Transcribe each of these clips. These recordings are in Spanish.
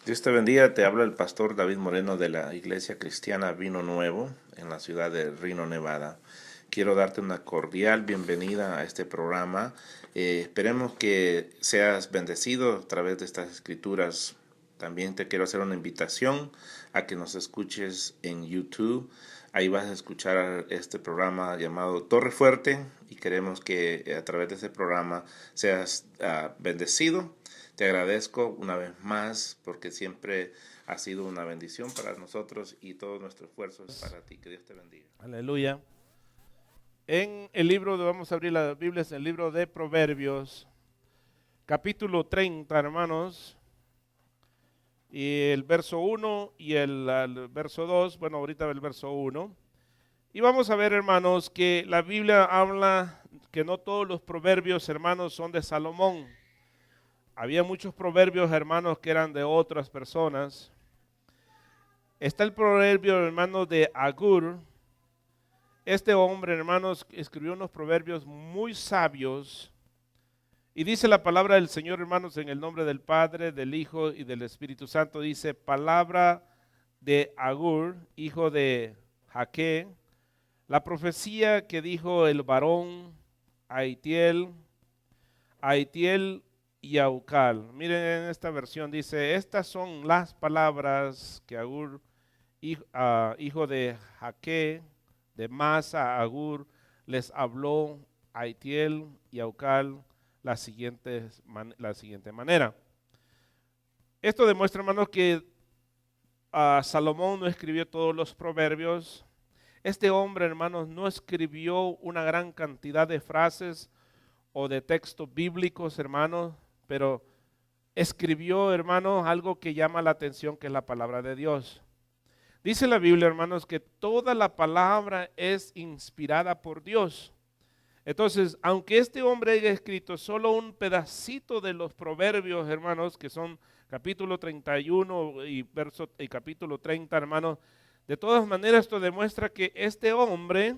Dios te bendiga, te habla el pastor David Moreno de la Iglesia Cristiana Vino Nuevo en la ciudad de Reno, Nevada. Quiero darte una cordial bienvenida a este programa. Esperemos que seas bendecido a través de estas escrituras. También te quiero hacer una invitación a que nos escuches en YouTube. Ahí vas a escuchar este programa llamado Torre Fuerte y queremos que a través de este programa seas bendecido. Te agradezco una vez más porque siempre ha sido una bendición para nosotros y todo nuestro esfuerzo es para ti. Que Dios te bendiga. Aleluya. En el libro, vamos a abrir las Biblias, en el libro de Proverbios, capítulo 30, hermanos, y el verso 1 y el verso 2, bueno, ahorita el verso 1. Y vamos a ver, hermanos, que la Biblia habla que no todos los proverbios, hermanos, son de Salomón. Había muchos proverbios, hermanos, que eran de otras personas. Está el proverbio, hermanos, de Agur. Este hombre, hermanos, escribió unos proverbios muy sabios y dice la palabra del Señor, hermanos, en el nombre del Padre, del Hijo y del Espíritu Santo. Dice, palabra de Agur, hijo de Jaque, la profecía que dijo el varón Aitiel y Aucal. Miren en esta versión, dice, estas son las palabras que Agur, hijo de Jaque, de Masa a Agur, les habló a Aitiel y Aucal la siguiente manera. Esto demuestra, hermanos, que Salomón no escribió todos los proverbios. Este hombre, hermanos, no escribió una gran cantidad de frases o de textos bíblicos, hermanos, pero escribió, hermanos, algo que llama la atención, que es la palabra de Dios. Dice la Biblia, hermanos, que toda la palabra es inspirada por Dios. Entonces, aunque este hombre haya escrito solo un pedacito de los proverbios, hermanos, que son capítulo 31 y capítulo 30, hermanos, de todas maneras esto demuestra que este hombre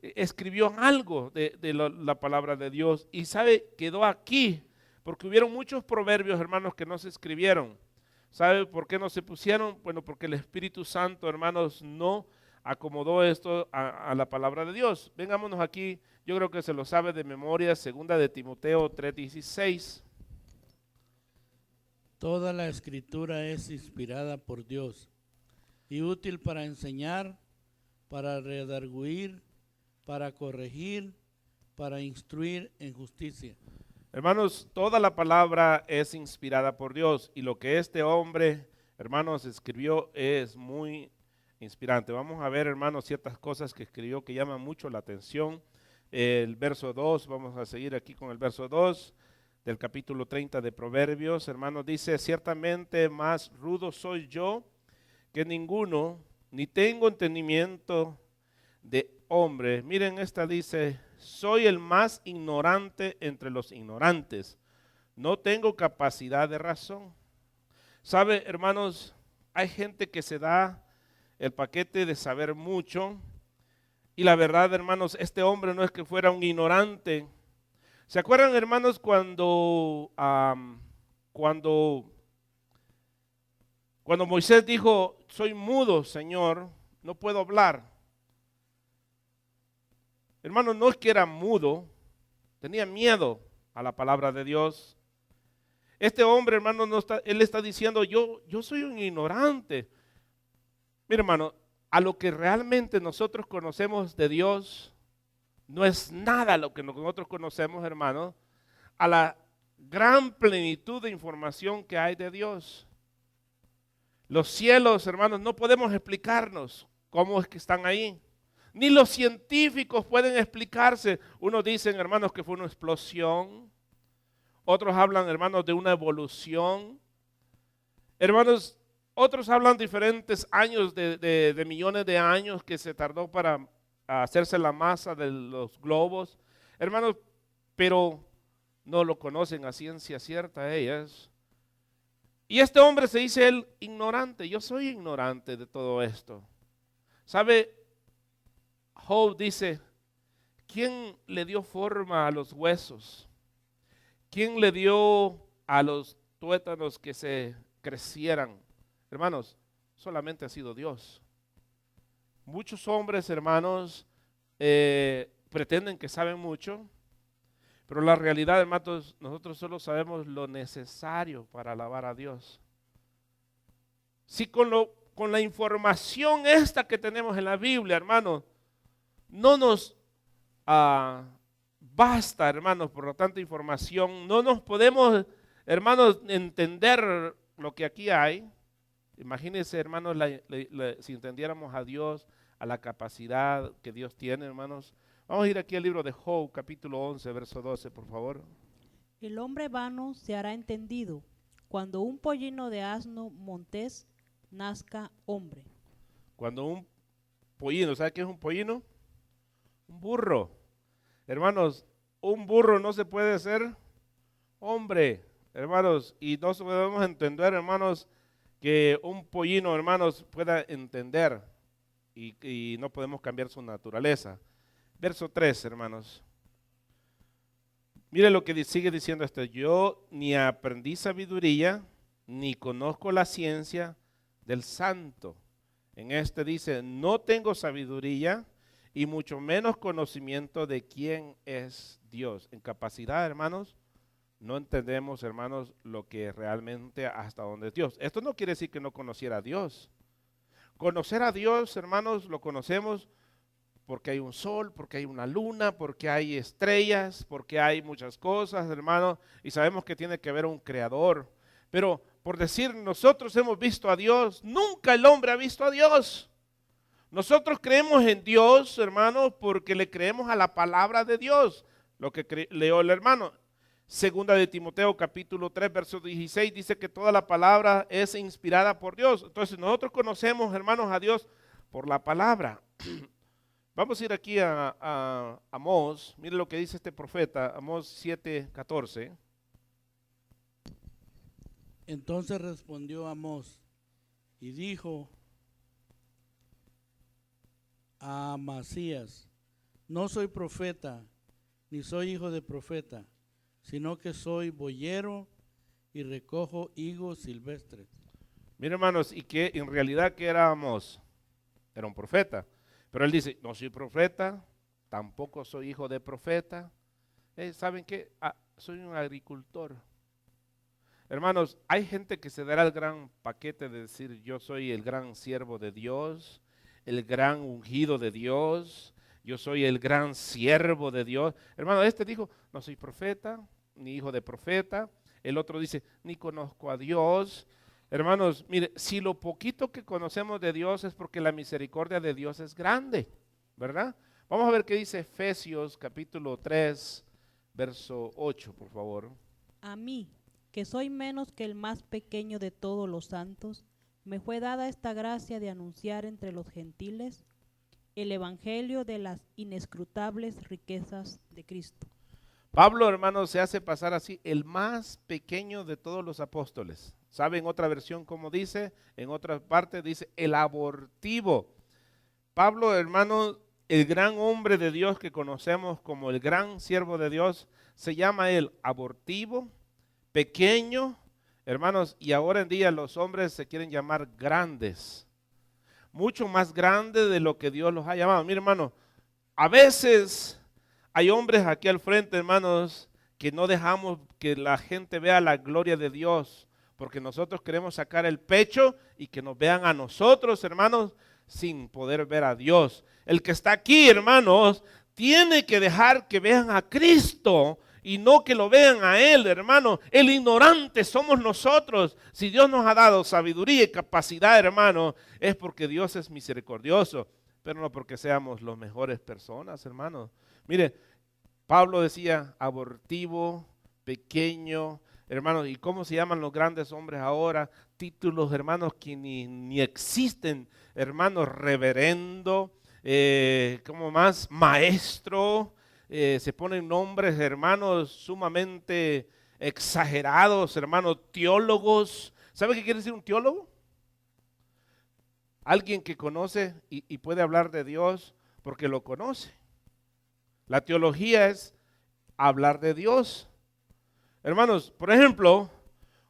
escribió algo de la palabra de Dios y quedó aquí, porque hubieron muchos proverbios, hermanos, que no se escribieron. ¿Sabe por qué no se pusieron? Bueno, porque el Espíritu Santo, hermanos, no acomodó esto a la palabra de Dios. Vengámonos aquí, yo creo que se lo sabe de memoria, segunda de Timoteo 3:16. Toda la escritura es inspirada por Dios y útil para enseñar, para redarguir, para corregir, para instruir en justicia. Hermanos, toda la palabra es inspirada por Dios y lo que este hombre, hermanos, escribió es muy inspirante. Vamos a ver, hermanos, ciertas cosas que escribió que llaman mucho la atención. El verso 2, vamos a seguir aquí con el verso 2 del capítulo 30 de Proverbios. Hermanos, dice, ciertamente más rudo soy yo que ninguno, ni tengo entendimiento de hombre. Miren, esta dice, soy el más ignorante entre los ignorantes. No tengo capacidad de razón. ¿Sabe, hermanos? Hay gente que se da el paquete de saber mucho. Y la verdad, hermanos, este hombre no es que fuera un ignorante. ¿Se acuerdan, hermanos, cuando Moisés dijo, soy mudo, Señor, no puedo hablar? Hermano, no es que era mudo, tenía miedo a la palabra de Dios. Este hombre, hermano, él está diciendo, yo soy un ignorante. Mira, hermano, a lo que realmente nosotros conocemos de Dios, no es nada lo que nosotros conocemos, hermano, a la gran plenitud de información que hay de Dios. Los cielos, hermanos, no podemos explicarnos cómo es que están ahí. Ni los científicos pueden explicarse. Unos dicen, hermanos, que fue una explosión. Otros hablan, hermanos, de una evolución. Hermanos, otros hablan diferentes años, de millones de años que se tardó para hacerse la masa de los globos. Hermanos, pero no lo conocen a ciencia cierta ellas. Y este hombre se dice él ignorante. Yo soy ignorante de todo esto. ¿Sabe? Job dice, ¿quién le dio forma a los huesos? ¿Quién le dio a los tuétanos que se crecieran. Hermanos, solamente ha sido Dios. Muchos hombres, hermanos, pretenden que saben mucho, pero la realidad, hermanos, nosotros solo sabemos lo necesario para alabar a Dios. Si con la información esta que tenemos en la Biblia, hermanos, no nos basta, hermanos, por lo tanta información, no nos podemos, hermanos, entender lo que aquí hay. Imagínense, hermanos, si entendiéramos a Dios, a la capacidad que Dios tiene, hermanos. Vamos a ir aquí al libro de Job, capítulo 11, verso 12, por favor. El hombre vano se hará entendido cuando un pollino de asno montés nazca hombre. Cuando un pollino, ¿sabe qué es un pollino? Un burro. Hermanos, un burro no se puede ser hombre, hermanos, y no podemos entender, hermanos, que un pollino, hermanos, pueda entender y no podemos cambiar su naturaleza. Verso 3, hermanos. Mire lo que sigue diciendo esto. Yo ni aprendí sabiduría, ni conozco la ciencia del santo. En este dice, no tengo sabiduría y mucho menos conocimiento de quién es Dios. En capacidad, hermanos, no entendemos, hermanos, lo que realmente hasta dónde es Dios. Esto no quiere decir que no conociera a Dios. Conocer a Dios, hermanos, lo conocemos porque hay un sol, porque hay una luna, porque hay estrellas, porque hay muchas cosas, hermanos, y sabemos que tiene que haber un creador. Pero por decir, nosotros hemos visto a Dios, nunca el hombre ha visto a Dios. Nosotros creemos en Dios, hermanos, porque le creemos a la palabra de Dios, lo que leyó el hermano. Segunda de Timoteo, capítulo 3, verso 16, dice que toda la palabra es inspirada por Dios. Entonces nosotros conocemos, hermanos, a Dios por la palabra. Vamos a ir aquí a Amós. Mire lo que dice este profeta, Amós 7, 14. Entonces respondió Amós y dijo a Amasías, no soy profeta, ni soy hijo de profeta, sino que soy boyero y recojo higos silvestres. Mire, hermanos, y que en realidad que era Amós, era un profeta. Pero él dice, no soy profeta, tampoco soy hijo de profeta. ¿Saben qué? Soy un agricultor. Hermanos, hay gente que se dará el gran paquete de decir, yo soy el gran siervo de Dios, el gran ungido de Dios, yo soy el gran siervo de Dios. Hermano, este dijo, no soy profeta, ni hijo de profeta. El otro dice, ni conozco a Dios. Hermanos, mire, si lo poquito que conocemos de Dios es porque la misericordia de Dios es grande, ¿verdad? Vamos a ver qué dice Efesios capítulo 3, verso 8, por favor. A mí, que soy menos que el más pequeño de todos los santos, me fue dada esta gracia de anunciar entre los gentiles el evangelio de las inescrutables riquezas de Cristo. Pablo, hermanos, se hace pasar así, el más pequeño de todos los apóstoles. ¿Sabe en otra versión cómo dice? En otra parte dice el abortivo. Pablo, hermano, el gran hombre de Dios que conocemos como el gran siervo de Dios, se llama él abortivo, pequeño, hermanos, y ahora en día los hombres se quieren llamar grandes. Mucho más grandes de lo que Dios los ha llamado. Mira, hermano, a veces hay hombres aquí al frente, hermanos, que no dejamos que la gente vea la gloria de Dios, porque nosotros queremos sacar el pecho y que nos vean a nosotros, hermanos, sin poder ver a Dios. El que está aquí, hermanos, tiene que dejar que vean a Cristo y no que lo vean a Él, hermano. El ignorante somos nosotros. Si Dios nos ha dado sabiduría y capacidad, hermano, es porque Dios es misericordioso, pero no porque seamos las mejores personas, hermano. Mire, Pablo decía abortivo, pequeño, hermanos, ¿y cómo se llaman los grandes hombres ahora? Títulos, hermanos, que ni existen, hermanos, reverendo, como más maestro, se ponen nombres, hermanos, sumamente exagerados, hermanos, teólogos. ¿Sabe qué quiere decir un teólogo? Alguien que conoce y puede hablar de Dios porque lo conoce. La teología es hablar de Dios. Hermanos, por ejemplo,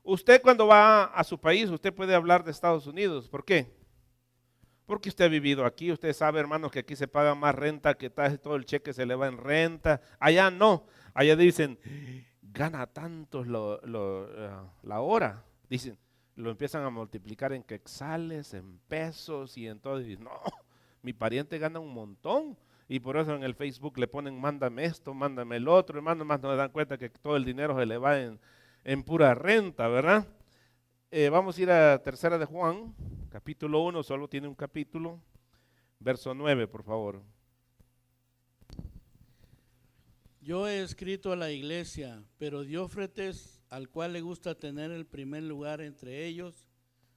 Usted cuando va a su país, usted puede hablar de Estados Unidos. ¿Por qué? Porque usted ha vivido aquí. Usted sabe, hermanos, que aquí se paga más renta, que todo el cheque se le va en renta. Allá no. Allá dicen, gana tanto la hora. Dicen, lo empiezan a multiplicar en quetzales, en pesos y en todo. Y dicen, no, mi pariente gana un montón. Y por eso en el Facebook le ponen, mándame esto, mándame el otro. Hermano, más no se dan cuenta que todo el dinero se le va en pura renta, ¿verdad? Vamos a ir a Tercera de Juan, capítulo 1, solo tiene un capítulo, verso 9, por favor. Yo he escrito a la iglesia, pero Diófretes, al cual le gusta tener el primer lugar entre ellos,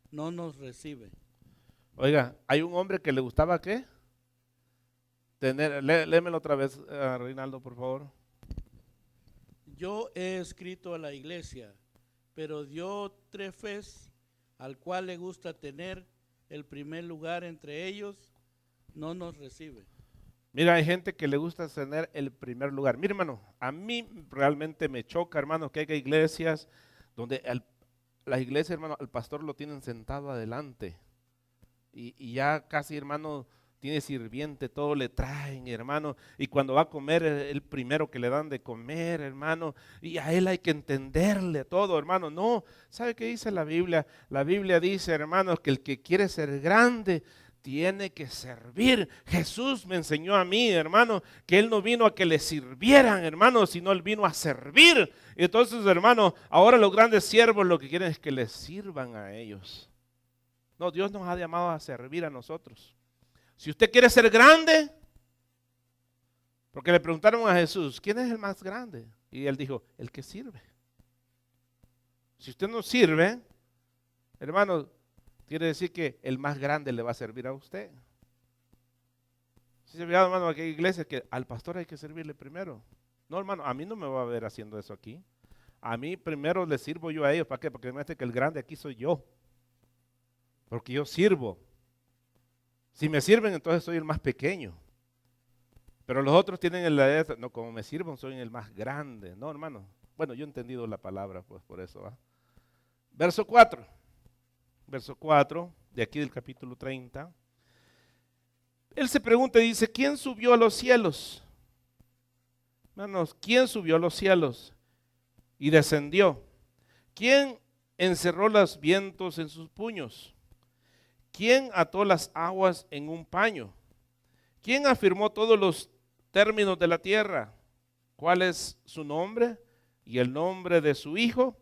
no nos recibe. Oiga, hay un hombre que le gustaba, ¿qué? Léemelo otra vez, Reinaldo, por favor. Yo he escrito a la iglesia, pero Diótrefes, al cual le gusta tener el primer lugar entre ellos, no nos recibe. Mira, hay gente que le gusta tener el primer lugar. Mira, hermano, a mí realmente me choca, hermano, que haya iglesias donde la iglesia, hermano, al pastor lo tienen sentado adelante. Y ya casi, hermano, tiene sirviente, todo le traen, hermano, y cuando va a comer el primero que le dan de comer, hermano, y a él hay que entenderle todo, hermano. No, ¿sabe qué dice la Biblia? La Biblia dice, hermanos, que el que quiere ser grande tiene que servir. Jesús me enseñó a mí, hermano, que Él no vino a que le sirvieran, hermano, sino Él vino a servir. Y entonces, hermano, ahora los grandes siervos lo que quieren es que les sirvan a ellos. No, Dios nos ha llamado a servir a nosotros. Si usted quiere ser grande, porque le preguntaron a Jesús, ¿quién es el más grande? Y Él dijo, el que sirve. Si usted no sirve, hermano, quiere decir que el más grande le va a servir a usted. Si se fijado, hermano, aquí hay iglesias que al pastor hay que servirle primero. No, hermano, a mí no me va a ver haciendo eso aquí. A mí primero le sirvo yo a ellos. ¿Para qué? Porque me hace que el grande aquí soy yo. Porque yo sirvo. Si me sirven, entonces soy el más pequeño. Pero los otros tienen no, como me sirven, soy el más grande. No, hermano. Bueno, yo he entendido la palabra, pues por eso. ¿Va? Verso 4. Verso 4, de aquí del capítulo 30. Él se pregunta y dice, ¿quién subió a los cielos? Hermanos, ¿quién subió a los cielos y descendió? ¿Quién encerró los vientos en sus puños? ¿Quién ató las aguas en un paño? ¿Quién afirmó todos los términos de la tierra? ¿Cuál es su nombre y el nombre de su hijo?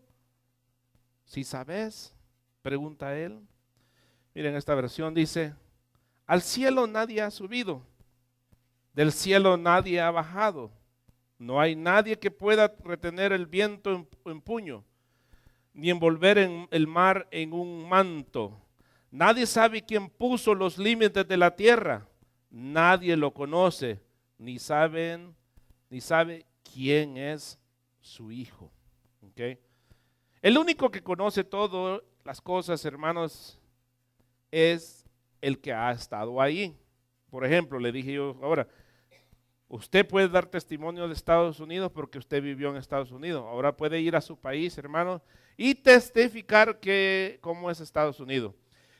Si sabes, pregunta él. Miren, esta versión dice, al cielo nadie ha subido, del cielo nadie ha bajado. No hay nadie que pueda retener el viento en puño, ni envolver el mar en un manto. Nadie sabe quién puso los límites de la tierra. Nadie lo conoce, ni sabe quién es su hijo. ¿Okay? El único que conoce todas las cosas, hermanos, es el que ha estado ahí. Por ejemplo, le dije yo ahora, usted puede dar testimonio de Estados Unidos porque usted vivió en Estados Unidos. Ahora puede ir a su país, hermano, y testificar cómo es Estados Unidos.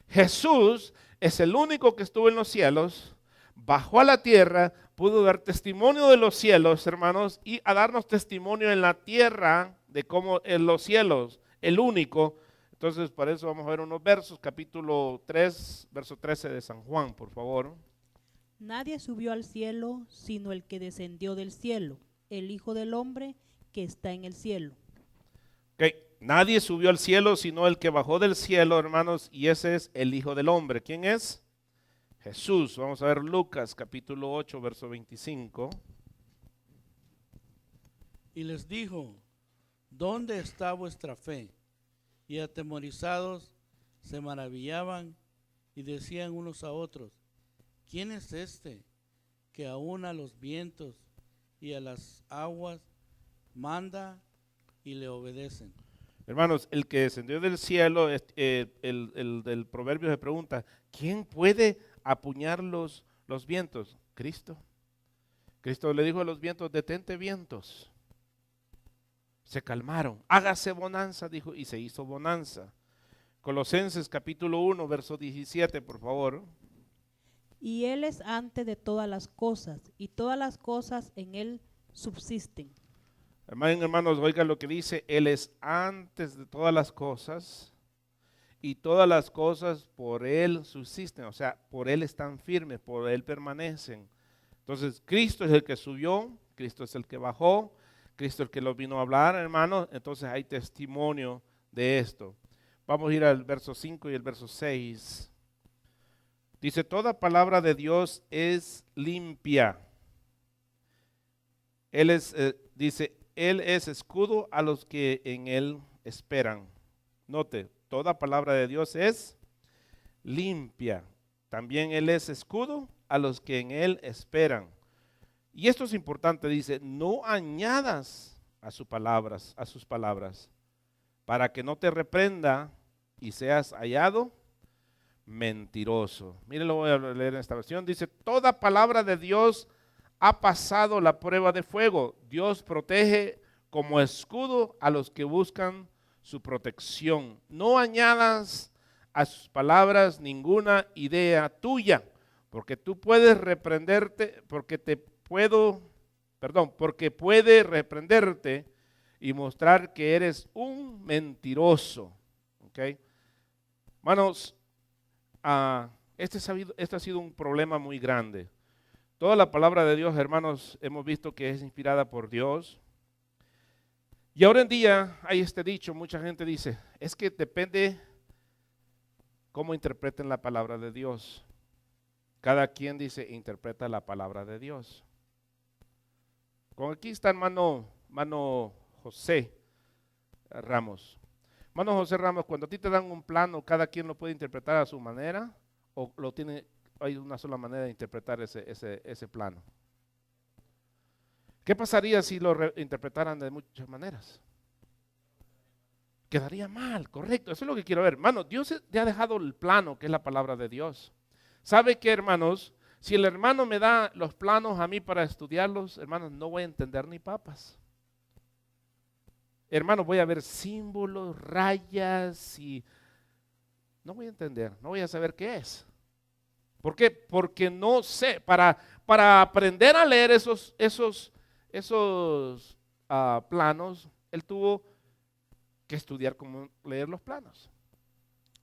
Jesús es el único que estuvo en los cielos, bajó a la tierra, pudo dar testimonio de los cielos, hermanos, y a darnos testimonio en la tierra de cómo en los cielos, el único. Entonces, para eso vamos a ver unos versos, capítulo 3, verso 13 de San Juan, por favor. Nadie subió al cielo, sino el que descendió del cielo, el Hijo del Hombre que está en el cielo. Okay. Nadie subió al cielo, sino el que bajó del cielo, hermanos, y ese es el Hijo del Hombre. ¿Quién es? Jesús. Vamos a ver Lucas, capítulo 8, verso 25. Y les dijo, ¿dónde está vuestra fe? Y atemorizados se maravillaban y decían unos a otros, ¿quién es este que aún a los vientos y a las aguas manda y le obedecen? Hermanos, el que descendió del cielo, el del proverbio se pregunta, ¿quién puede apuñar los vientos? Cristo. Cristo le dijo a los vientos, detente vientos. se calmaron. Hágase bonanza, dijo, y se hizo bonanza. Colosenses capítulo 1, verso 17, por favor. Y Él es antes de todas las cosas, y todas las cosas en Él subsisten. Hermanos, oigan lo que dice, Él es antes de todas las cosas, y todas las cosas por Él subsisten, o sea, por Él están firmes, por Él permanecen. Entonces, Cristo es el que subió, Cristo es el que bajó, Cristo es el que lo vino a hablar, hermanos. Entonces hay testimonio de esto. Vamos a ir al verso 5 y el verso 6. Dice, toda palabra de Dios es limpia. Él es, dice, Él es escudo a los que en Él esperan. Note, toda palabra de Dios es limpia. También Él es escudo a los que en Él esperan. Y esto es importante, dice, no añadas a sus palabras, para que no te reprenda y seas hallado mentiroso. Miren, lo voy a leer en esta versión. Dice, toda palabra de Dios ha pasado la prueba de fuego. Dios protege como escudo a los que buscan su protección. No añadas a sus palabras ninguna idea tuya, porque tú puedes reprenderte, porque puede reprenderte y mostrar que eres un mentiroso. ¿Okay? Hermanos, este ha sido un problema muy grande. Toda la palabra de Dios, hermanos, hemos visto que es inspirada por Dios. Y ahora en día hay este dicho, mucha gente dice, es que depende cómo interpreten la palabra de Dios. Cada quien dice, interpreta la palabra de Dios. Con aquí está hermano José Ramos. Hermano José Ramos, cuando a ti te dan un plano, cada quien lo puede interpretar a su manera, o hay una sola manera de interpretar ese plano. ¿Qué pasaría si lo interpretaran de muchas maneras? Quedaría mal, correcto. Eso es lo que quiero ver. Hermano, Dios te ha dejado el plano, que es la palabra de Dios. ¿Sabe qué, hermanos? Si el hermano me da los planos a mí para estudiarlos, hermanos, no voy a entender ni papas. Hermano, voy a ver símbolos, rayas y no voy a entender, no voy a saber qué es. ¿Por qué? Porque no sé. Para aprender a leer esos planos, él tuvo que estudiar cómo leer los planos.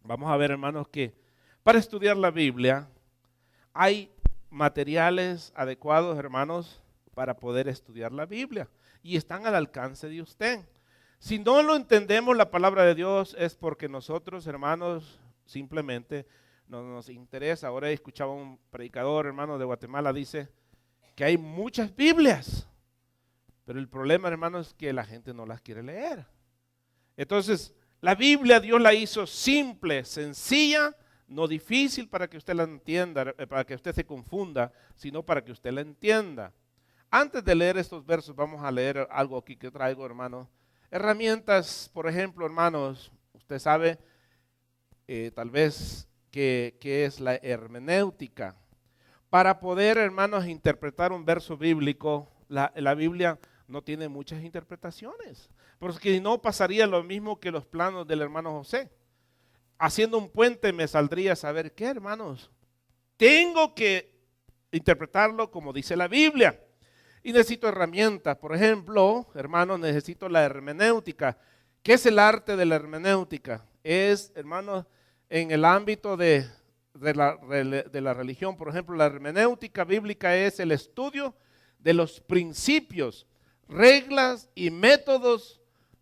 Vamos a ver, hermanos, que para estudiar la Biblia hay materiales adecuados, hermanos, para poder estudiar la Biblia y están al alcance de usted. Si no lo entendemos la palabra de Dios es porque nosotros, hermanos, simplemente no nos interesa. Ahora he escuchado a un predicador, hermano, de Guatemala, dice que hay muchas Biblias, pero el problema, hermanos, es que la gente no las quiere leer. Entonces, la Biblia Dios la hizo simple, sencilla, no difícil para que usted la entienda, para que usted se confunda, sino para que usted la entienda. Antes de leer estos versos, vamos a leer algo aquí que traigo, hermano. Herramientas, por ejemplo, hermanos, usted sabe tal vez qué es la hermenéutica. Para poder, hermanos, interpretar un verso bíblico, la Biblia no tiene muchas interpretaciones, porque no pasaría lo mismo que los planos del hermano José. Haciendo un puente me saldría a saber qué, hermanos. Tengo que interpretarlo como dice la Biblia. Y necesito herramientas. Por ejemplo, hermanos, necesito la hermenéutica. ¿Qué es el arte de la hermenéutica? Es, hermanos, en el ámbito de la religión. Por ejemplo, la hermenéutica bíblica es el estudio de los principios, reglas y métodos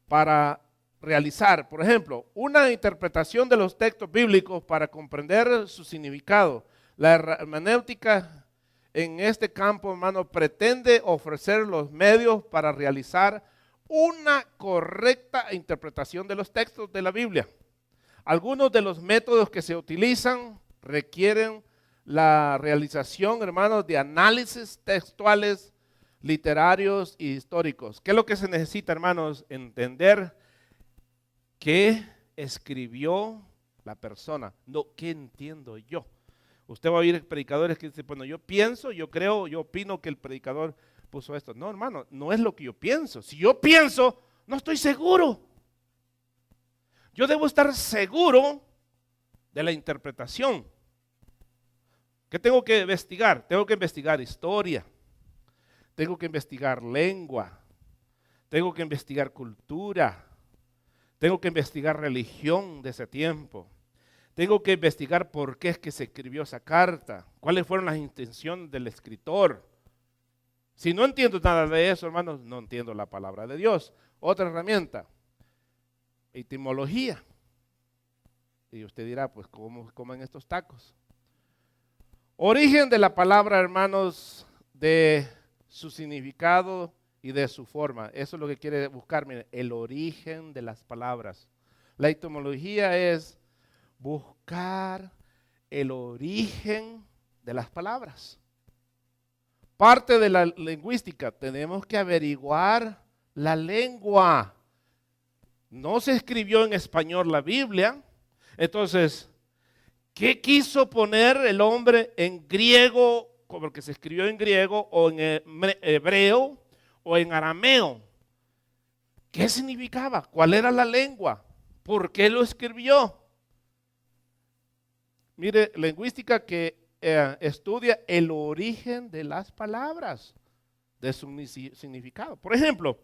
para realizar, por ejemplo, una interpretación de los textos bíblicos para comprender su significado. La hermenéutica en este campo, hermano, pretende ofrecer los medios para realizar una correcta interpretación de los textos de la Biblia. Algunos de los métodos que se utilizan requieren la realización, hermanos, de análisis textuales, literarios y históricos. ¿Qué es lo que se necesita, hermanos? Entender qué escribió la persona, no qué entiendo yo. Usted va a oír predicadores que dicen, bueno, yo pienso, yo creo, yo opino que el predicador puso esto. No, hermano, no es lo que yo pienso. Si yo pienso, No estoy seguro. Yo debo estar seguro de la interpretación. ¿Qué tengo que investigar? Tengo que investigar historia. Tengo que investigar lengua. Tengo que investigar cultura. Tengo que investigar religión de ese tiempo. Tengo que investigar por qué es que se escribió esa carta. Cuáles fueron las intenciones del escritor. Si no entiendo nada de eso, hermanos, no entiendo la palabra de Dios. Otra herramienta, etimología. Y usted dirá, pues, ¿cómo comen estos tacos? Origen de la palabra, hermanos, de su significado y de su forma. Eso es lo que quiere buscar, miren, el origen de las palabras. La etimología es buscar el origen de las palabras. Parte de la lingüística, tenemos que averiguar la lengua. No se escribió en español la Biblia, entonces, ¿qué quiso poner el hombre en griego, porque se escribió en griego, o en hebreo, o en arameo? ¿Qué significaba? ¿Cuál era la lengua? ¿Por qué lo escribió? Mire, lingüística que estudia el origen de las palabras, de su significado. Por ejemplo,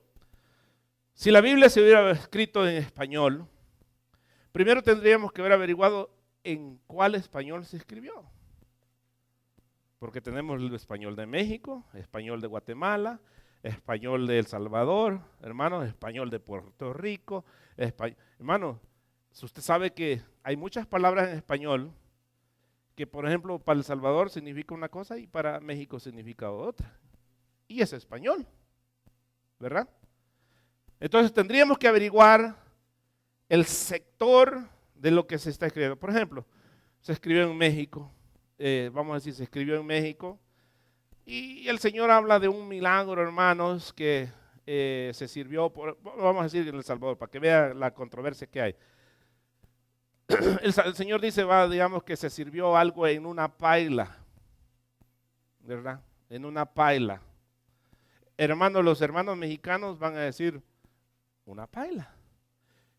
si la Biblia se hubiera escrito en español, primero tendríamos que haber averiguado en cuál español se escribió. Porque tenemos el español de México, español de Guatemala, español de El Salvador, hermanos, español de Puerto Rico. Hermanos, usted sabe que hay muchas palabras en español que, por ejemplo, para El Salvador significa una cosa y para México significa otra. Y es español, ¿verdad? Entonces tendríamos que averiguar el sector de lo que se está escribiendo. Por ejemplo, se escribió en México, vamos a decir, se escribió en México, y el Señor habla de un milagro, hermanos, que se sirvió, vamos a decir en El Salvador, para que vea la controversia que hay. El Señor dice, digamos que se sirvió algo en una paila, ¿verdad? En una paila. Hermanos, los hermanos mexicanos van a decir, una paila.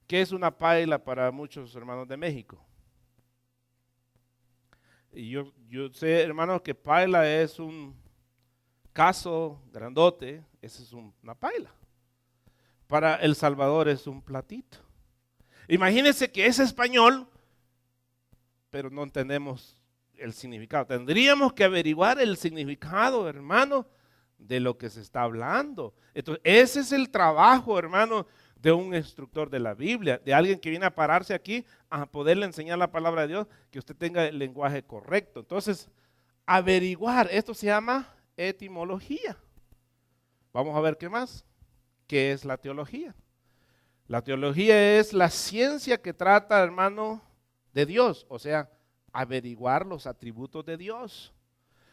¿Qué es una paila para muchos hermanos de México? Y yo sé, hermanos, que paila es un caso grandote, esa es una paila. Para El Salvador es un platito. Imagínense que es español, pero no entendemos el significado. Tendríamos que averiguar el significado, hermano, de lo que se está hablando. Entonces, ese es el trabajo, hermano, de un instructor de la Biblia, de alguien que viene a pararse aquí a poderle enseñar la palabra de Dios, que usted tenga el lenguaje correcto. Entonces, averiguar, esto se llama etimología. Vamos a ver qué más. ¿Qué es la teología? La teología es la ciencia que trata, hermano, de Dios, o sea, averiguar los atributos de Dios.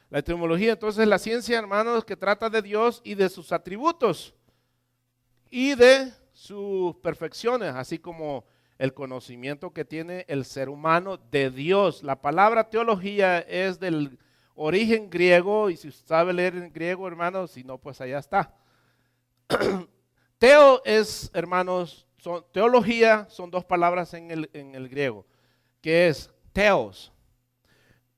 La etimología, entonces, es la ciencia, hermanos, que trata de Dios y de sus atributos y de sus perfecciones, así como el conocimiento que tiene el ser humano de Dios. La palabra teología es del origen griego, y si usted sabe leer en griego, hermanos, si no, pues allá está. Teo es, hermanos, teología son dos palabras en el griego, que es teos.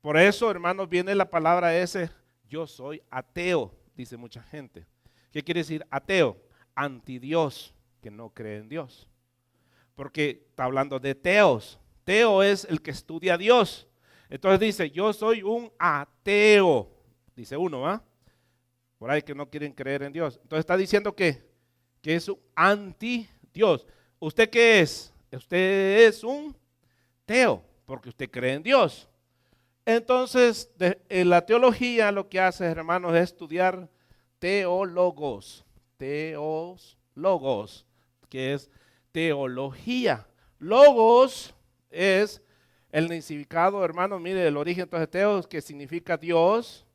Por eso, hermanos, viene la palabra ese, yo soy ateo, dice mucha gente. ¿Qué quiere decir ateo? Antidios, que no cree en Dios. Porque está hablando de teos. Teo es el que estudia a Dios. Entonces dice, yo soy un ateo. Dice uno, ¿ah? Por ahí que no quieren creer en Dios. Entonces está diciendo que es un anti-Dios. ¿Usted qué es? Usted es un teo, porque usted cree en Dios. Entonces, en la teología lo que hace, hermanos, es estudiar teólogos, que es teología. Logos es el significado, hermano, mire, el origen entonces teos, que significa Dios.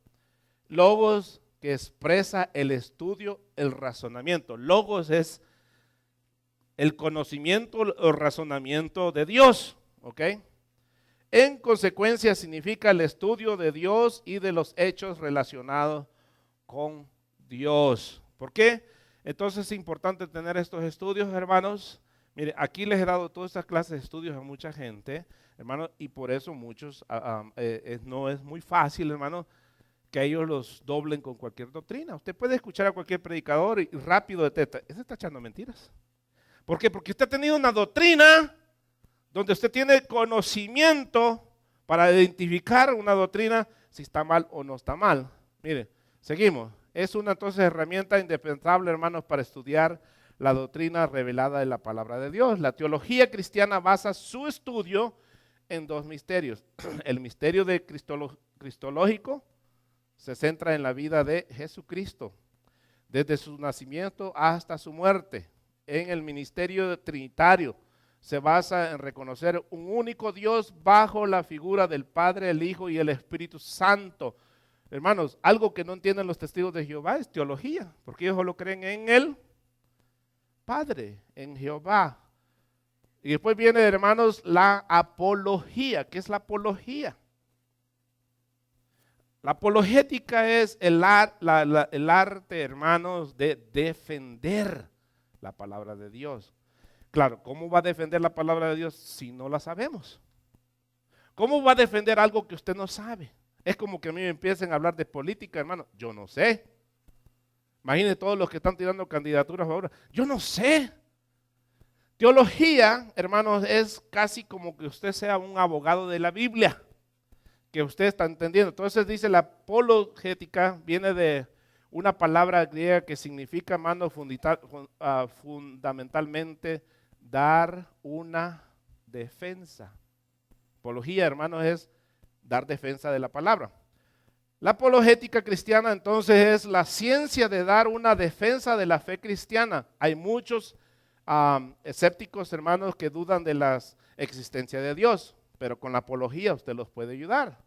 Logos, que expresa el estudio, el razonamiento. Logos es el conocimiento o razonamiento de Dios, ¿ok? En consecuencia significa el estudio de Dios y de los hechos relacionados con Dios. ¿Por qué? Entonces es importante tener estos estudios, hermanos. Mire, aquí les he dado todas estas clases de estudios a mucha gente, hermanos, y por eso muchos, no es muy fácil, hermanos, que ellos los doblen con cualquier doctrina. Usted puede escuchar a cualquier predicador y rápido detecta, ese está echando mentiras. ¿Por qué? Porque usted ha tenido una doctrina donde usted tiene conocimiento para identificar una doctrina si está mal o no está mal. Mire, seguimos. Es una entonces herramienta indispensable, hermanos, para estudiar la doctrina revelada de la palabra de Dios. La teología cristiana basa su estudio en dos misterios. El misterio de cristológico se centra en la vida de Jesucristo, desde su nacimiento hasta su muerte. En el ministerio trinitario se basa en reconocer un único Dios bajo la figura del Padre, el Hijo y el Espíritu Santo. Hermanos, algo que no entienden los testigos de Jehová es teología, porque ellos solo creen en el Padre, en Jehová. Y después viene, hermanos, la apología. ¿Qué es la apología? La apologética es el arte, hermanos, de defender la palabra de Dios. Claro, ¿cómo va a defender la palabra de Dios si no la sabemos? ¿Cómo va a defender algo que usted no sabe? Es como que a mí me empiecen a hablar de política, hermano. Yo no sé. Imagine todos los que están tirando candidaturas ahora. Yo no sé. Teología, hermanos, es casi como que usted sea un abogado de la Biblia, que usted está entendiendo. Entonces dice la apologética, viene de una palabra griega que significa, hermano, fundamentalmente dar una defensa. Apología, hermanos, es dar defensa de la palabra. La apologética cristiana entonces es la ciencia de dar una defensa de la fe cristiana. Hay muchos escépticos, hermanos, que dudan de la existencia de Dios, pero con la apología usted los puede ayudar.